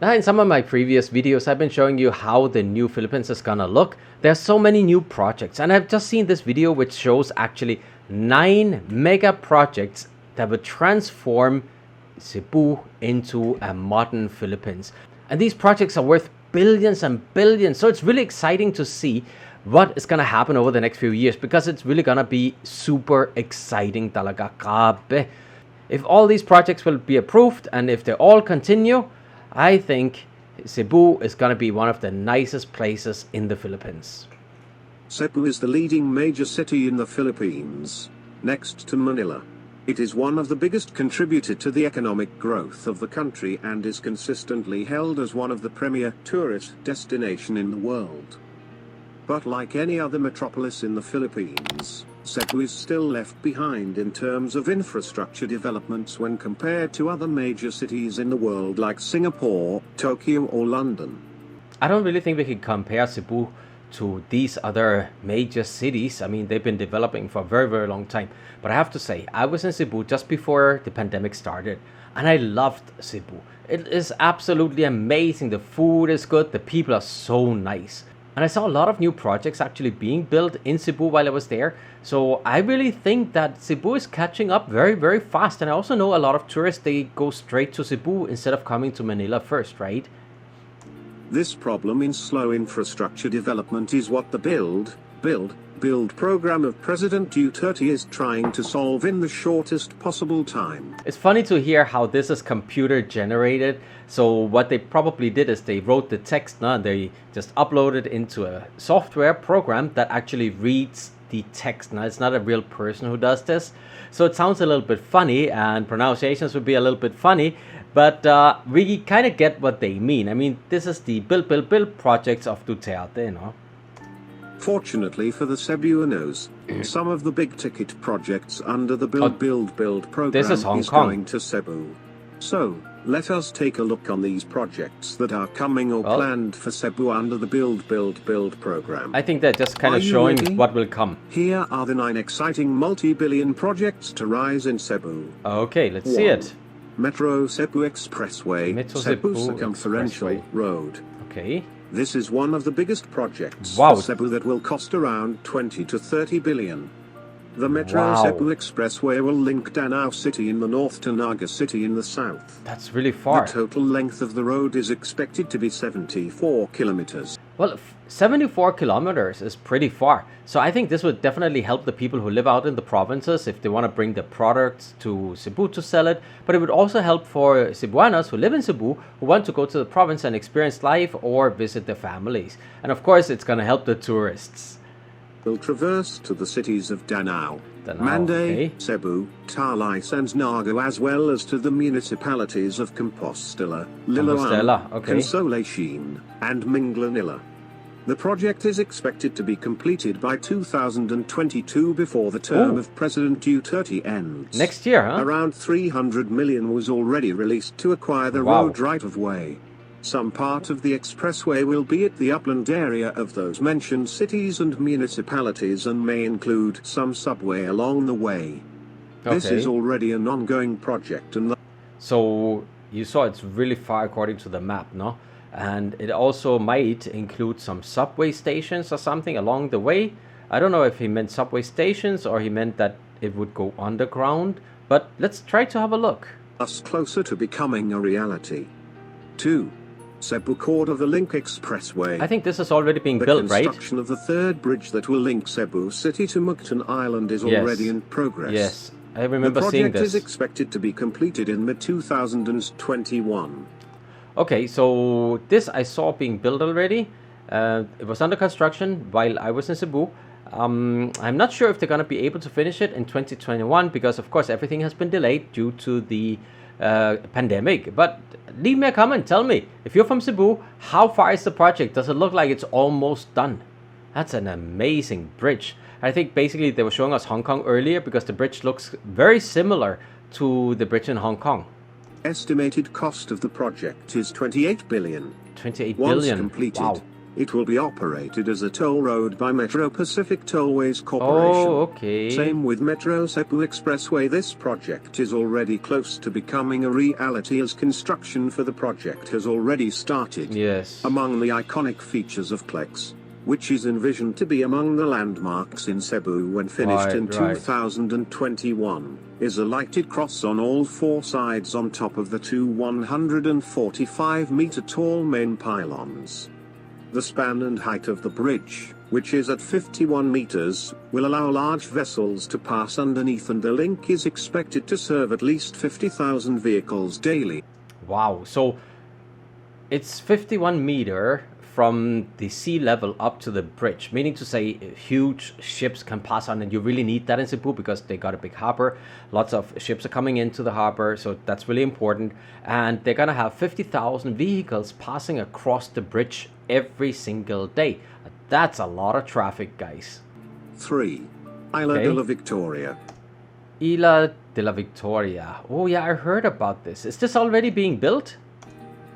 Now, in some of my previous videos, I've been showing you how the new Philippines is gonna look. There's so many new projects, and I've just seen this video which shows actually 9 mega projects that would transform Cebu into a modern Philippines. And these projects are worth billions and billions, so it's really exciting to see what is gonna happen over the next few years, because it's really gonna be super exciting talaga. Grabe. If all these projects will be approved and if they all continue, I think Cebu is going to be one of the nicest places in the Philippines. Cebu is the leading major city in the Philippines, next to Manila. It is one of the biggest contributor to the economic growth of the country and is consistently held as one of the premier tourist destination in the world. But like any other metropolis in the Philippines, Cebu is still left behind in terms of infrastructure developments when compared to other major cities in the world like Singapore, Tokyo or London. I don't really think we can compare Cebu to these other major cities. I mean, they've been developing for a very, very long time. But I have to say, I was in Cebu just before the pandemic started, and I loved Cebu. It is absolutely amazing. The food is good. The people are so nice. And I saw a lot of new projects actually being built in Cebu while I was there. So I really think that Cebu is catching up very, very fast. And I also know a lot of tourists, they go straight to Cebu instead of coming to Manila first, right? This problem in slow infrastructure development is what the build program of President Duterte is trying to solve in the shortest possible time. It's funny to hear how this is computer generated. So what they probably did is they wrote the text and they just uploaded into a software program that actually reads the text. Now, it's not a real person who does this. So it sounds a little bit funny and pronunciations would be a little bit funny, but we kind of get what they mean. I mean, this is the build projects of Duterte, you know. Fortunately for the Cebuanos, some of the big-ticket projects under the build program is going to Cebu. So, let us take a look on these projects that are coming or planned for Cebu under the build program. I think they're just kind of showing what will come. Here are the 9 exciting multi-billion projects to rise in Cebu. Okay, let's see it. Metro Cebu Expressway, Cebu Circumferential Road. Okay. This is one of the biggest projects for Cebu that will cost around 20 to 30 billion. The Metro Cebu Expressway will link Danao City in the north to Naga City in the south. That's really far. The total length of the road is expected to be 74 kilometers. Well, 74 kilometers is pretty far. So I think this would definitely help the people who live out in the provinces if they want to bring the products to Cebu to sell it. But it would also help for Cebuanos who live in Cebu who want to go to the province and experience life or visit their families. And of course, it's going to help the tourists. Will traverse to the cities of Danao, Mandaue, Cebu, Tarlac and Naga, as well as to the municipalities of Compostela, Liloan, Consolacion, and Minglanilla. The project is expected to be completed by 2022 before the term of President Duterte ends. Next year, huh? Around 300 million was already released to acquire the road right-of-way. Some part of the expressway will be at the upland area of those mentioned cities and municipalities and may include some subway along the way. This is already an ongoing project and so you saw it's really far according to the map, no? And it also might include some subway stations or something along the way. I don't know if he meant subway stations or he meant that it would go underground, but let's try to have a look. Us closer to becoming a reality. 2. Cebu Cordova Link Expressway. I think this is already being built, right? The construction of the third bridge that will link Cebu City to Mactan Island is already in progress. Yes, I remember seeing this. The project is expected to be completed in mid-2021. Okay, so this I saw being built already. It was under construction while I was in Cebu. I'm not sure if they're going to be able to finish it in 2021 because, of course, everything has been delayed due to the pandemic. But leave me a comment. Tell me, if you're from Cebu, how far is the project? Does it look like it's almost done? That's an amazing bridge. I think basically they were showing us Hong Kong earlier because the bridge looks very similar to the bridge in Hong Kong. Estimated cost of the project is 28 billion. 28 billion. Once completed, It will be operated as a toll road by Metro Pacific Tollways Corporation. Oh, okay. Same with Metro Cebu Expressway. This project is already close to becoming a reality as construction for the project has already started. Yes. Among the iconic features of CLEX, which is envisioned to be among the landmarks in Cebu when finished in 2021, is a lighted cross on all four sides on top of the two 145-meter tall main pylons. The span and height of the bridge, which is at 51 meters, will allow large vessels to pass underneath, and the link is expected to serve at least 50,000 vehicles daily. Wow, so it's 51 meter from the sea level up to the bridge, meaning to say huge ships can pass on, and you really need that in Cebu because they got a big harbor. Lots of ships are coming into the harbor, so that's really important. And they're gonna have 50,000 vehicles passing across the bridge every single day. That's a lot of traffic, guys. 3. Isla de la Victoria. Isla de la Victoria. Oh yeah, I heard about this. Is this already being built?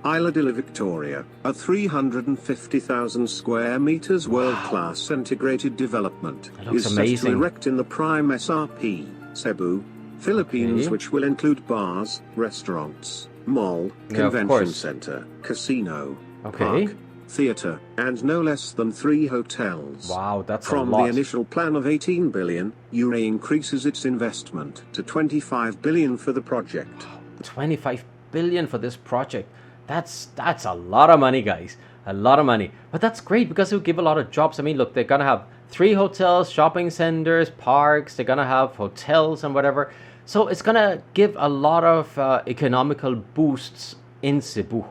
Isla de la Victoria, a 350,000 square meters world-class integrated development, is set to erect in the prime SRP, Cebu, Philippines, which will include bars, restaurants, mall, convention center, casino, park, theater, and no less than 3 hotels. Wow, that's From a lot. the initial plan of 18 billion, URA increases its investment to 25 billion for the project. 25 billion for this project. That's a lot of money, guys. A lot of money. But that's great because it will give a lot of jobs. I mean, look, they're going to have 3 hotels, shopping centers, parks. They're going to have hotels and whatever. So it's going to give a lot of economical boosts in Cebu.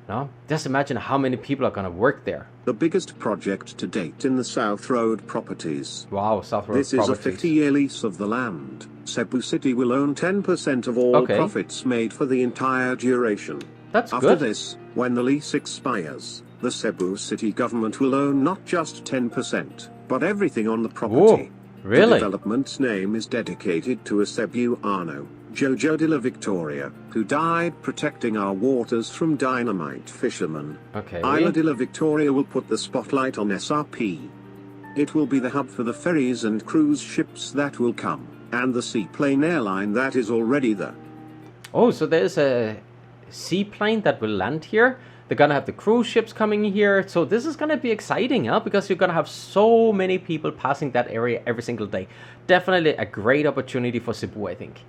No? Just imagine how many people are going to work there. The biggest project to date in the South Road properties. Wow, South Road This properties. is a 50-year lease of the land. Cebu City will own 10% of all profits made for the entire duration. That's After good. this, when the lease expires, the Cebu City government will own not just 10%, but everything on the property. Whoa, really? The development's name is dedicated to a Cebuano, Jojo de la Victoria, who died protecting our waters from dynamite fishermen. Okay. Isla de la Victoria will put the spotlight on SRP. It will be the hub for the ferries and cruise ships that will come, and the seaplane airline that is already there. Oh, so there's a seaplane that will land here. They're gonna have the cruise ships coming here, so this is gonna be exciting, huh? Because you're gonna have so many people passing that area every single day. Definitely a great opportunity for Cebu, I think.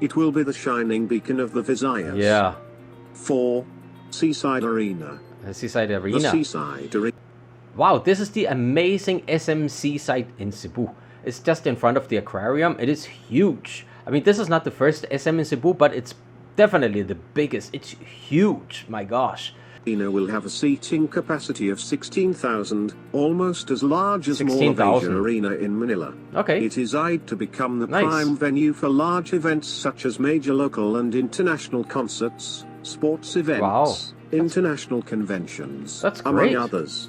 It will be the shining beacon of the Visayas. Yeah. 4. Seaside Arena. The Seaside Arena. The Seaside Arena. Wow, this is the amazing SM Seaside in Cebu. It's just in front of the aquarium. It is huge. I mean, this is not the first SM in Cebu, but it's definitely the biggest. It's huge. My gosh. Arena will have a seating capacity of 16,000, almost as large as Mall of Asia Arena in Manila. Okay. It is eyed to become the prime venue for large events such as major local and international concerts, sports events, international conventions, among others.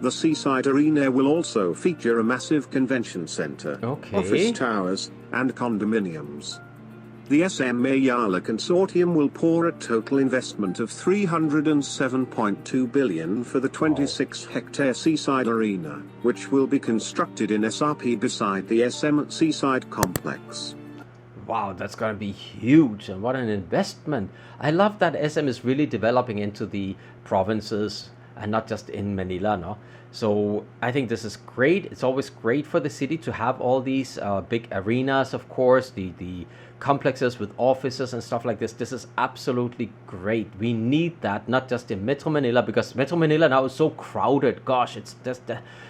The Seaside Arena will also feature a massive convention center, office towers, and condominiums. The SM Ayala Consortium will pour a total investment of 307.2 billion for the 26-hectare Seaside Arena, which will be constructed in SRP beside the SM Seaside Complex. Wow, that's gonna be huge, and what an investment. I love that SM is really developing into the provinces and not just in Manila, no? So I think this is great. It's always great for the city to have all these big arenas, of course, the complexes with offices and stuff like this. This is absolutely great. We need that, not just in Metro Manila, because Metro Manila now is so crowded. Gosh, it's just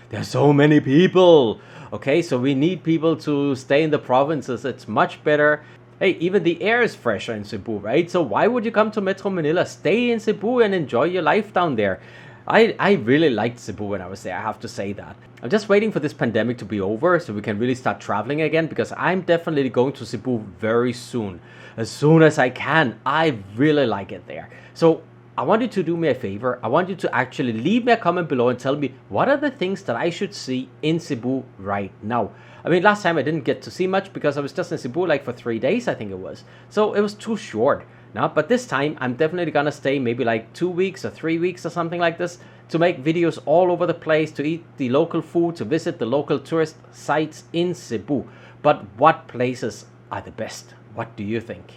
there's so many people. Okay, so we need people to stay in the provinces. It's much better. Hey, even the air is fresher in Cebu, right? So why would you come to Metro Manila? Stay in Cebu and enjoy your life down there. I really liked Cebu when I was there, I have to say that. I'm just waiting for this pandemic to be over so we can really start traveling again, because I'm definitely going to Cebu very soon. As soon as I can. I really like it there. So I want you to do me a favor. I want you to actually leave me a comment below and tell me what are the things that I should see in Cebu right now. I mean, last time I didn't get to see much because I was just in Cebu like for 3 days, I think it was. So it was too short. Now, but this time I'm definitely gonna stay maybe like 2 weeks or 3 weeks or something like this. to make videos all over the place, to eat the local food, to visit the local tourist sites in Cebu. But what places are the best? What do you think?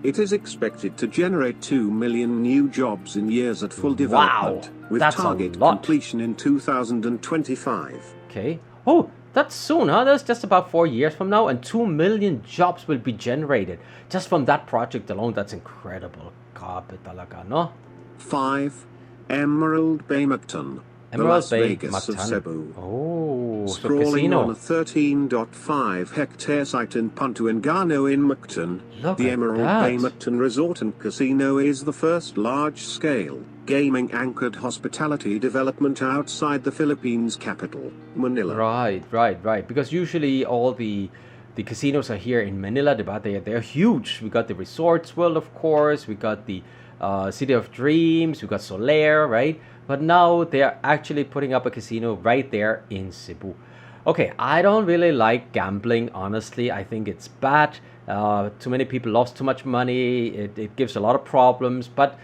It is expected to generate 2 million new jobs in years at full development, with that's target a lot. completion in 2025. Okay. Oh, that's soon, huh? That's just about 4 years from now, and 2 million jobs will be generated just from that project alone. That's incredible. Grabe talaga, no? 5. Emerald Bay Mactan, the Emerald Las Bay Vegas of Mactan. Cebu. Oh, so Sprawling on casino. a 13.5 hectare site in Pantuangano in Mactan, Look the at Emerald that. Bay Mactan Resort and Casino is the first large-scale, gaming-anchored hospitality development outside the Philippines capital, Manila. Right. Because usually all the casinos are here in Manila, but they're huge. We got the Resorts World, of course. We got the City of Dreams. We got Solaire, right? But now they're actually putting up a casino right there in Cebu. Okay, I don't really like gambling, honestly. I think it's bad. Too many people lost too much money. It gives a lot of problems. But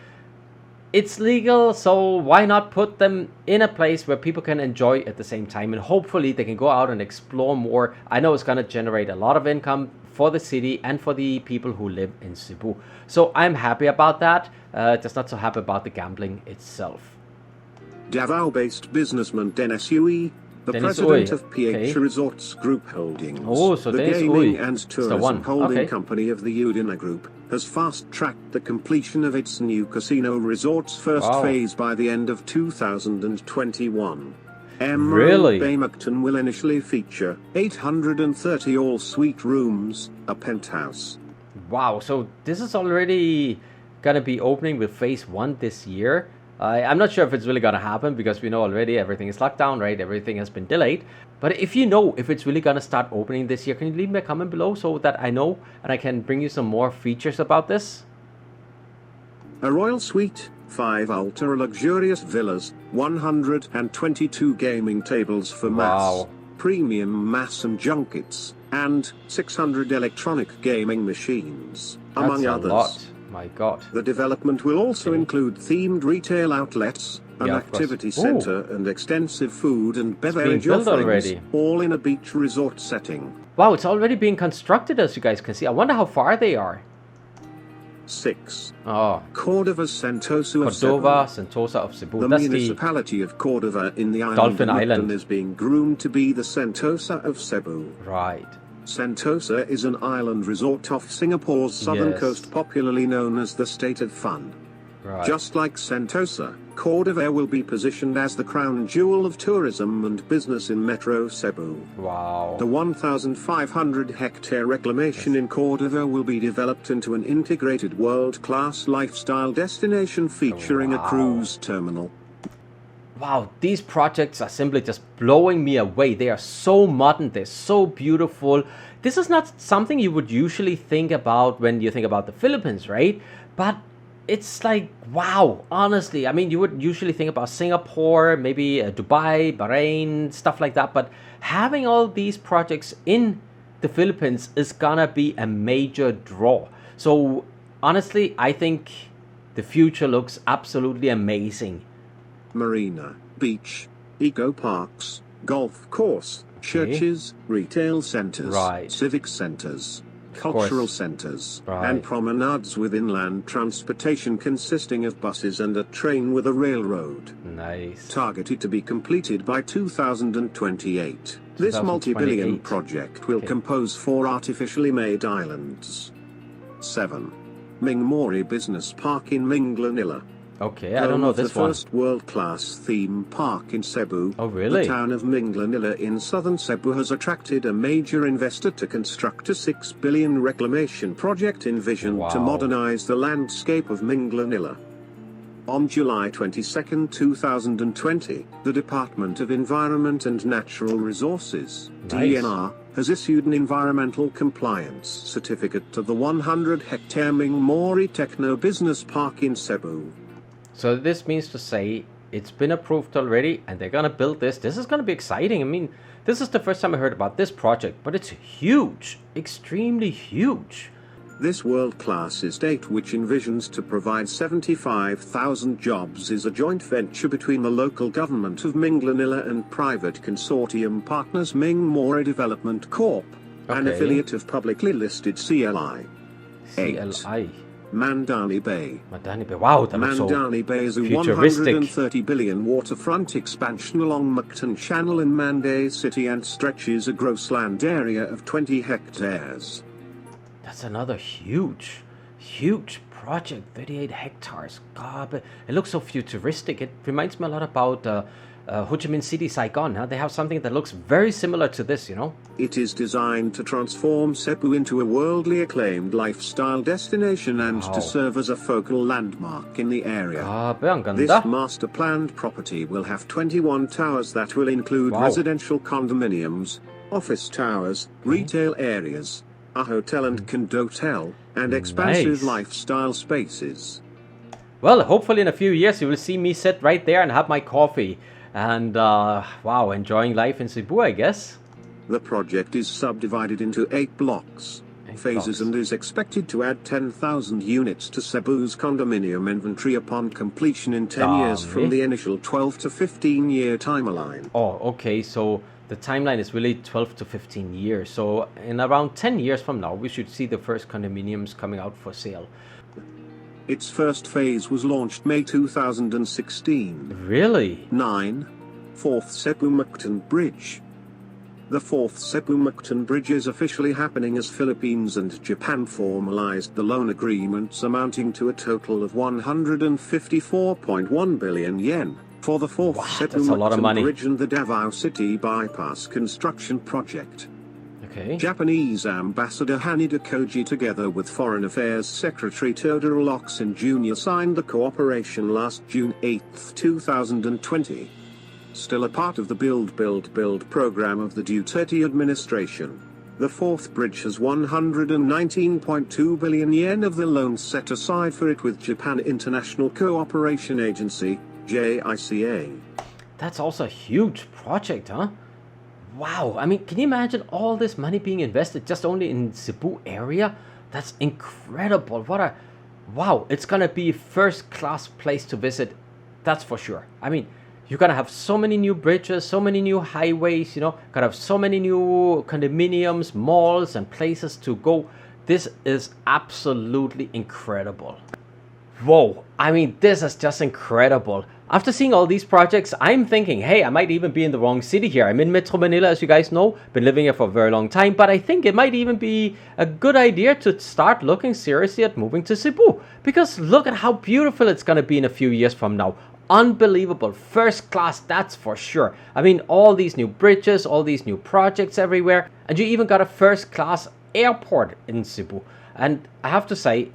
it's legal, so why not put them in a place where people can enjoy at the same time, and hopefully they can go out and explore more. I know it's going to generate a lot of income for the city and for the people who live in Cebu. So I'm happy about that. Just not so happy about the gambling itself. Davao-based businessman Dennis Uy, the Dennis president Uy, of PH okay. Resorts Group Holdings, Oh, so the Dennis gaming Uy and is the tourism one. holding Okay. company of the Udina Group, has fast-tracked the completion of its new casino resort's first Wow. phase by the end of 2021. Emerald Really? Bay Mactan will initially feature 830 all-suite rooms, a penthouse. Wow, so this is already gonna be opening with phase 1 this year. I'm not sure if it's really gonna happen because we know already everything is locked down, right? Everything has been delayed. But if you know if it's really gonna start opening this year, can you leave me a comment below so that I know and I can bring you some more features about this? A royal suite, 5 ultra-luxurious villas, 122 gaming tables for mass, Wow. premium mass and junkets, and 600 electronic gaming machines, That's among a others. lot. My God. The development will also Okay. include themed retail outlets, an Yeah, of course. activity Ooh. center, and extensive food and being beverage built offerings, already. all in a beach resort setting. Wow, it's already being constructed, as you guys can see. I wonder how far they are. 6. Oh, Cordova Sentosa of Cordova Cebu. Sentosa of Cebu. The That's the municipality of Cordova in the island Dolphin of Island. Mactan is being groomed to be the Sentosa of Cebu. right. Sentosa is an island resort off Singapore's southern Yes. coast, popularly known as the State of Fun. Right. Just like Sentosa, Cordova will be positioned as the crown jewel of tourism and business in Metro Cebu. Wow. The 1,500-hectare reclamation in Cordova will be developed into an integrated world-class lifestyle destination featuring a Wow. cruise terminal. Wow, these projects are simply just blowing me away. They are so modern, they're so beautiful. This is not something you would usually think about when you think about the Philippines, right? But it's like, wow, honestly. I mean, you would usually think about Singapore, maybe Dubai, Bahrain, stuff like that. But having all these projects in the Philippines is gonna be a major draw. So honestly, I think the future looks absolutely amazing. Marina, beach, eco parks, golf course, churches, retail centers, Right. civic centers, course. cultural centers, Right. and promenades with inland transportation consisting of buses and a train with a railroad. Nice. Targeted to be completed by 2028. This 2028. multi-billion project will Okay. compose 4 artificially made islands. 7. Ming-Mori Business Park in Manila. Okay, I don't know this the one. first world-class theme park in Cebu. Oh, really? The town of Manila in southern Cebu has attracted a major investor to construct a 6 billion reclamation project envisioned to Wow. modernize the landscape of Manila. On July 22, 2020, the Department of Environment and Natural Resources, Nice. DNR, has issued an environmental compliance certificate to the 100-hectare Ming-Mori Techno Business Park in Cebu. So this means to say it's been approved already and they're gonna build this. This is gonna be exciting. I mean, this is the first time I heard about this project, but it's huge, extremely huge. This world-class estate, which envisions to provide 75,000 jobs, is a joint venture between the local government of Manila and private consortium partners Ming-Mori Development Corp., an affiliate of publicly listed CLI. CLI. Mandaue Bay. Mandaue Bay. Wow, that looks so Mandaue Bay is a futuristic. 130 billion waterfront expansion along Mactan Channel in Mandaue City and stretches a gross land area of 20 hectares. That's another huge project, 38 hectares. God, but it looks so futuristic. It reminds me a lot about Ho Chi Minh City, Saigon. Huh? They have something that looks very similar to this, you know? It is designed to transform Cebu into a worldly acclaimed lifestyle destination and to serve as a focal landmark in the area. Ang ganda. This master planned property will have 21 towers that will include residential condominiums, office towers, retail areas, a hotel and condotel, and expansive lifestyle spaces. Well, hopefully in a few years you will see me sit right there and have my coffee and wow, enjoying life in Cebu, I guess. The project is subdivided into 8 blocks, phases, and is expected to add 10,000 units to Cebu's condominium inventory upon completion in 10 years from the initial 12 to 15 year timeline. Oh, okay, so the timeline is really 12 to 15 years. So in around 10 years from now, we should see the first condominiums coming out for sale. Its first phase was launched May 2016. Really? 9. 4th Cebu-Mactan Bridge. The 4th Cebu-Mactan Bridge is officially happening as Philippines and Japan formalized the loan agreements amounting to a total of 154.1 billion yen for the 4th Cebu-Mactan Bridge and the Davao City Bypass construction project. Japanese Ambassador Haneda Koji together with Foreign Affairs Secretary Todoro Locsin Jr. signed the cooperation last June 8, 2020. Still a part of the Build program of the Duterte administration. The 4th bridge has 119.2 billion yen of the loan set aside for it with Japan International Cooperation Agency, JICA. That's also a huge project, huh? Wow, I mean, can you imagine all this money being invested just only in Cebu area? That's incredible. Wow, it's gonna be a first-class place to visit, that's for sure. I mean, you're gonna have so many new bridges, so many new highways, you know, gonna have so many new condominiums, malls, and places to go. This is absolutely incredible. Whoa, I mean, this is just incredible. After seeing all these projects, I'm thinking, hey, I might even be in the wrong city here. I'm in Metro Manila, as you guys know. Been living here for a very long time, but I think it might even be a good idea to start looking seriously at moving to Cebu. Because look at how beautiful it's going to be in a few years from now. Unbelievable. First class, that's for sure. I mean, all these new bridges, all these new projects everywhere. And you even got a first class airport in Cebu. And I have to say,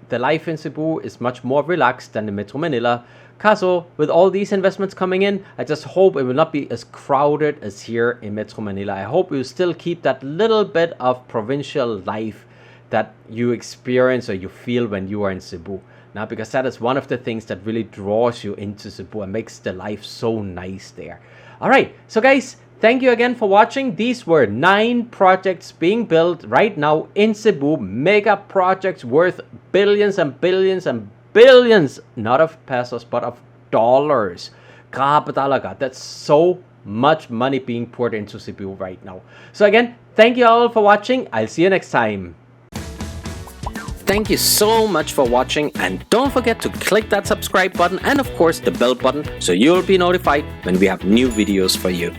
the life in Cebu is much more relaxed than in Metro Manila. Kaso, with all these investments coming in, I just hope it will not be as crowded as here in Metro Manila. I hope you still keep that little bit of provincial life that you experience or you feel when you are in Cebu. Now, because that is one of the things that really draws you into Cebu and makes the life so nice there. Alright, so guys, thank you again for watching. These were 9 projects being built right now in Cebu. Mega projects worth billions and billions and billions, not of pesos, but of dollars. Grabe talaga. That's so much money being poured into Cebu right now. So again, thank you all for watching. I'll see you next time. Thank you so much for watching, and don't forget to click that subscribe button and of course the bell button so you'll be notified when we have new videos for you.